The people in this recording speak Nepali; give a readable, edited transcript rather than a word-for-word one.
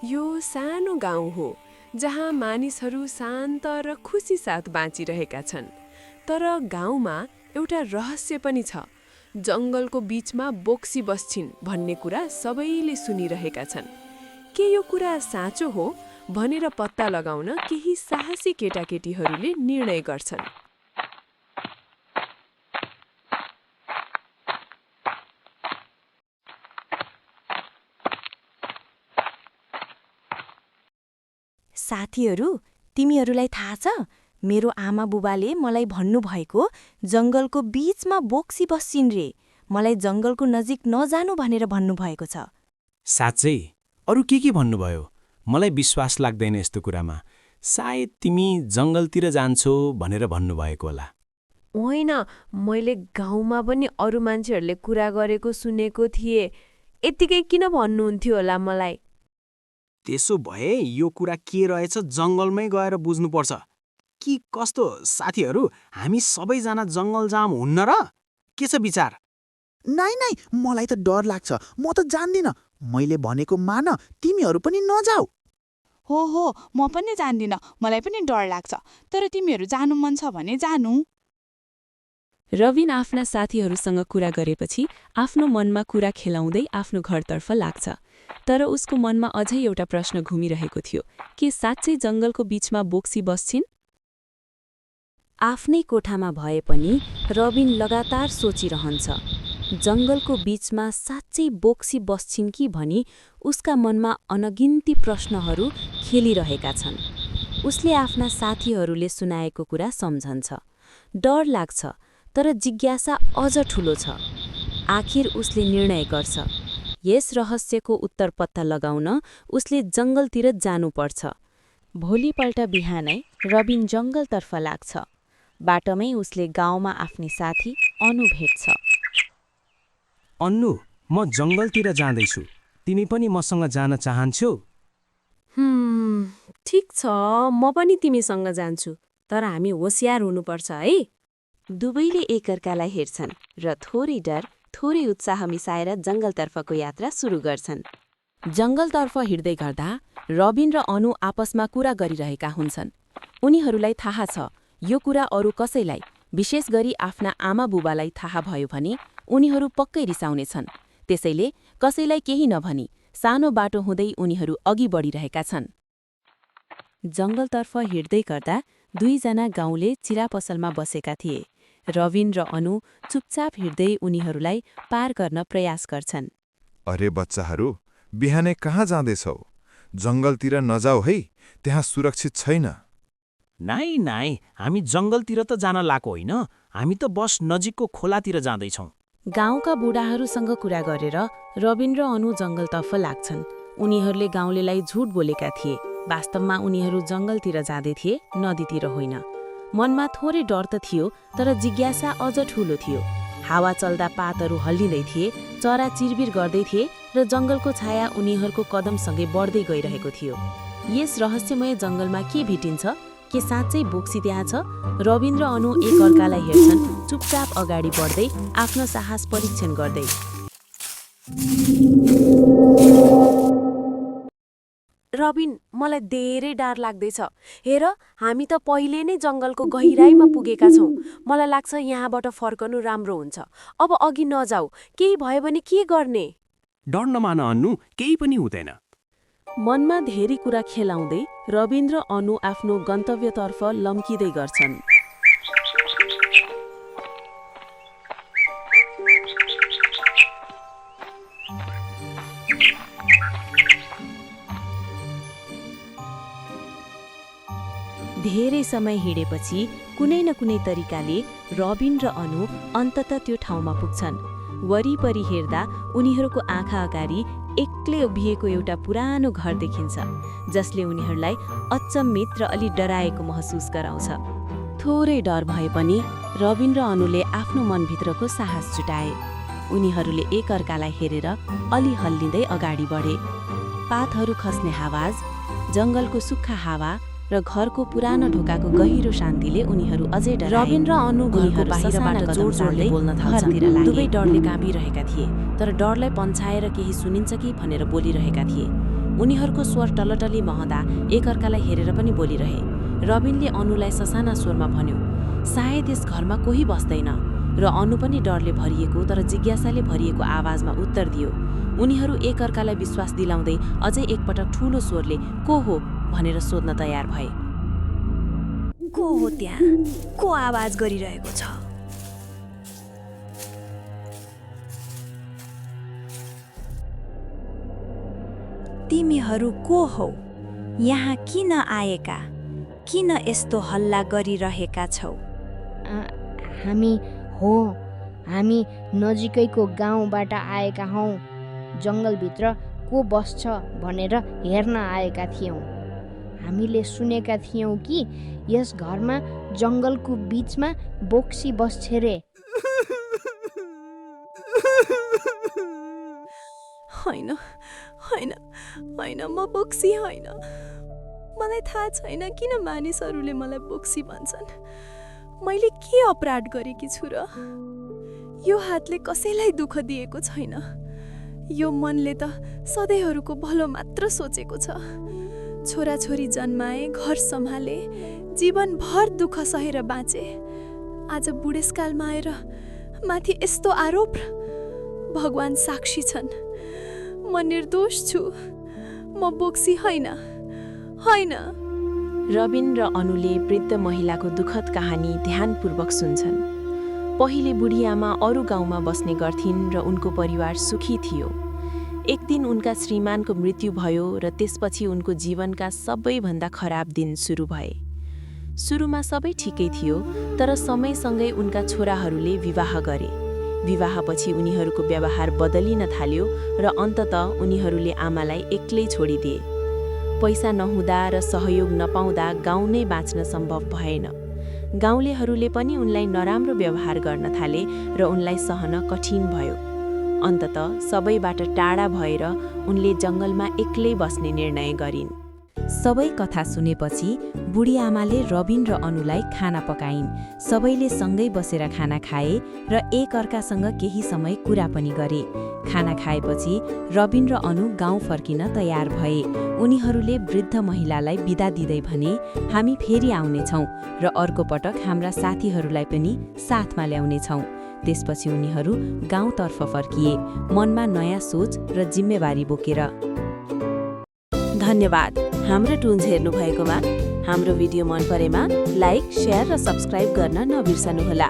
यो सानो गाउँ हो जहाँ मानिसहरू शान्त र खुसी साथ बाँचिरहेका छन्। तर गाउँमा एउटा रहस्य पनि छ। जङ्गलको बीचमा बोक्सी बस्छिन् भन्ने कुरा सबैले सुनिरहेका छन्। के यो कुरा साँचो हो भनेर पत्ता लगाउन केही साहसी केटाकेटीहरूले निर्णय गर्छन्। साथीहरू, तिमीहरूलाई थाहा छ, मेरो आमा बुबाले मलाई भन्नुभएको जङ्गलको बीचमा बोक्सी बस्छिन् रे। मलाई जङ्गलको नजिक नजानु भनेर भन्नुभएको छ। साँच्चै? अरू के भन्नुभयो? मलाई विश्वास लाग्दैन यस्तो कुरामा। सायद तिमी जङ्गलतिर जान्छौ भनेर भन्नुभएको होला। होइन, मैले गाउँमा पनि अरू मान्छेहरूले कुरा गरेको सुनेको थिएँ। यत्तिकै किन भन्नुहुन्थ्यो होला मलाई? त्यसो भए यो कुरा के रहेछ जङ्गलमै गएर बुझ्नुपर्छ। कि कस्तो साथीहरू, हामी सबैजना जङ्गल जाम हुन्न र? के छ विचार? नै, मलाई त डर लाग्छ। म त जान्दिनँ। मैले भनेको मान, तिमीहरू पनि नजाऊ। हो, म पनि जान्दिनँ। मलाई पनि डर लाग्छ। तर तिमीहरू जानु मन छ भने जानु। रबिन आफ्ना साथीहरूसँग कुरा गरेपछि आफ्नो मनमा कुरा खेलाउँदै आफ्नो घरतर्फ लाग्छ। तर उसको मनमा अझै एउटा प्रश्न घुमिरहेको थियो। के साँच्चै जङ्गलको बीचमा बोक्सी बस्छिन्? आफ्नै कोठामा भए पनि रबिन लगातार सोचिरहन्छ। जङ्गलको बीचमा साँच्चै बोक्सी बस्छिन् कि भनी उसका मनमा अनगिन्ती प्रश्नहरू खेलिरहेका छन्। उसले आफ्ना साथीहरूले सुनाएको कुरा सम्झन्छ। डर लाग्छ, तर जिज्ञासा अझ ठूलो छ। आखिर उसले निर्णय गर्छ, यस रहस्यको उत्तर पत्ता लगाउन उसले जङ्गलतिर जानुपर्छ। भोलिपल्ट बिहानै रबिन जङ्गलतर्फ लाग्छ। बाटोमै उसले गाउँमा आफ्नी साथी अनु भेट्छ। अन्नु, म जङ्गलतिर जाँदैछु। तिमी पनि मसँग जान चाहन्छौ? ठिक छ, म पनि तिमीसँग जान्छु। तर हामी होसियार हुनुपर्छ है। दुवैले एकअर्कालाई हेर्छन् र थोरै डर, थोरै उत्साह मिसाएर जङ्गलतर्फको यात्रा सुरु गर्छन्। जङ्गलतर्फ हिँड्दै गर्दा रबिन र अनु आपसमा कुरा गरिरहेका हुन्छन्। उनीहरूलाई थाहा छ, यो कुरा अरू कसैलाई, विशेष गरी आफ्ना आमा बुबालाई थाहा भयो भने उनीहरू पक्कै रिसाउनेछन्। त्यसैले कसैलाई केही नभनी सानो बाटो हुँदै उनीहरू अघि बढिरहेका छन्। जङ्गलतर्फ हिँड्दै गर्दा दुईजना गाउँले चिरा पसलमा बसेका थिए। रबिन र अनु चुपचाप हिँड्दै उनीहरूलाई पार गर्न प्रयास गर्छन्। अरे बच्चाहरू, बिहानै कहाँ जाँदैछौ? जङ्गलतिर नजाऊ है, त्यहाँ सुरक्षित छैन। नाइ, हामी जङ्गलतिर त जान लाएको होइन। हामी त बस नजिकको खोलातिर जाँदैछौँ। गाउँका बुढाहरूसँग कुरा गरेर रबिन र अनु जङ्गलतर्फ लाग्छन्। उनीहरूले गाउँलेलाई झुट बोलेका थिए। वास्तवमा उनीहरू जङ्गलतिर जाँदै थिए, नदीतिर होइन। मनमा थोरै डर त थियो, तर जिज्ञासा अझ ठूलो थियो। हावा चल्दा पातहरू हल्लिँदै थिए, चरा चिरबिर गर्दै थिए र जङ्गलको छाया उनीहरूको कदमसँगै बढ्दै गइरहेको थियो। यस रहस्यमय जङ्गलमा के भेटिन्छ? के साँच्चै बोक्सी त्यहाँ छ? रबिन र अनु एकअर्कालाई हेर्छन्, चुपचाप अगाडि बढ्दै आफ्नो साहस परीक्षण गर्दै। रबिन, मलाई धेरै डर लाग्दैछ। हेर, हामी त पहिले नै जङ्गलको गहिराईमा पुगेका छौँ। मलाई लाग्छ यहाँबाट फर्कनु राम्रो हुन्छ। अब अघि नजाऊ, केही भयो भने के गर्ने? डर नमान अन्नु, केही पनि हुँदैन। मनमा धेरै कुरा खेलाउँदै रबिन र अनु आफ्नो गन्तव्यतर्फ लम्किँदै गर्छन्। धेरै समय हिँडेपछि कुनै न कुनै तरिकाले रबिन र अनु अन्ततः त्यो ठाउँमा पुग्छन्। वरिपरि हेर्दा उनीहरूको आँखा अगाडि एक्लै उभिएको एउटा पुरानो घर देखिन्छ, जसले उनीहरूलाई अचम्मित र अलि डराएको महसुस गराउँछ। थोरै डर भए पनि रबिन र अनुले आफ्नो मनभित्रको साहस जुटाए। उनीहरूले एकअर्कालाई हेरेर अलि हल्लिँदै अगाडि बढे। पातहरू खस्ने आवाज, जङ्गलको सुक्खा हावा र घरको पुरानो ढोकाको गहिरो शान्तिले उनीहरू अझै डराए। रबिन र अनु घरको बाहिरबाट जोड-जोडले बोल्न थाल्छन्। दुवै डरले काँपिरहेका थिए, तर डरलाई पन्छाएर केही सुनिन्छ कि भनेर बोलिरहेका थिए। उनीहरूको स्वर टलटली महँदा एकअर्कालाई हेरेर पनि बोलिरहे। रबिनले अनुलाई ससाना स्वरमा भन्यो, सायद यस घरमा कोही बस्दैन। र अनु पनि डरले भरिएको तर जिज्ञासाले भरिएको आवाजमा उत्तर दियो। उनीहरू एकअर्कालाई विश्वास दिलाउँदै अझै एकपटक ठूलो स्वरले को हो भनेर सोध्न तयार भए। को हो त्यहाँ? को आवाज गरिरहेको छ? तिमीहरू को हौ? यहाँ किन आएका? किन यस्तो हल्ला गरिरहेका छौ? हामी नजिकैको गाउँबाट आएका हौँ। जङ्गलभित्र को बस्छ भनेर हेर्न आएका थियौँ। हामीले सुनेका थियौँ कि यस घरमा जङ्गलको बीचमा बोक्सी बस्छ रे। होइन होइन होइन, म बोक्सी होइन। मलाई थाहा छैन किन मानिसहरूले मलाई बोक्सी भन्छन्। मैले के अपराध गरेकी छु र? यो हातले कसैलाई दुःख दिएको छैन। यो मनले त सधैँहरूको भलो मात्र सोचेको छ। छोराछोरी जन्माए, घर सम्हाले, जीवनभर दुःख सहेर बाँचे। आज बुढेसकालमा आएर माथि यस्तो आरोप? भगवान साक्षी छन्, म निर्दोष छु। म बोक्सी होइन। रबिन र अनुले वृद्ध महिलाको दुःखद कहानी ध्यानपूर्वक सुन्छन्। पहिले बुढी आमा अरू गाउँमा बस्ने गर्थिन् र उनको परिवार सुखी थियो। एक दिन उनका श्रीमानको मृत्यु भयो र त्यसपछि उनको जीवनका सबैभन्दा खराब दिन सुरु भए। सुरुमा सबै ठिकै थियो, तर समयसँगै उनका छोराहरूले विवाह गरे। विवाहपछि उनीहरूको व्यवहार बदलिन थाल्यो र अन्ततः उनीहरूले आमालाई एक्लै छोडिदिए। पैसा नहुँदा र सहयोग नपाउँदा गाउँ नै बाँच्न सम्भव भएन। गाउँलेहरूले पनि उनलाई नराम्रो व्यवहार गर्न थाले र उनलाई सहन कठिन भयो। अन्ततः सबैबाट टाढा भएर उनले जङ्गलमा एक्लै बस्ने निर्णय गरिन्। सबै कथा सुनेपछि बुढी आमाले रबिन र अनुलाई खाना पकाइन्। सबैले सँगै बसेर खाना खाए र एकअर्कासँग केही समय कुरा पनि गरे। खाना खाएपछि रबिन र अनु गाउँ फर्किन तयार भए। उनीहरूले वृद्ध महिलालाई बिदा दिँदै भने, हामी फेरि आउनेछौँ र अर्को पटक हाम्रा साथीहरूलाई पनि साथमा ल्याउनेछौँ। त्यसपछि उनीहरू गाउँतर्फ फर्किए, मनमा नयाँ सोच र जिम्मेवारी बोकेर। धन्यवाद हाम्रो टुन्स हेर्नुभएकोमा। हाम्रो भिडियो मन परेमा लाइक, शेयर र सब्स्क्राइब गर्न नबिर्सनुहोला।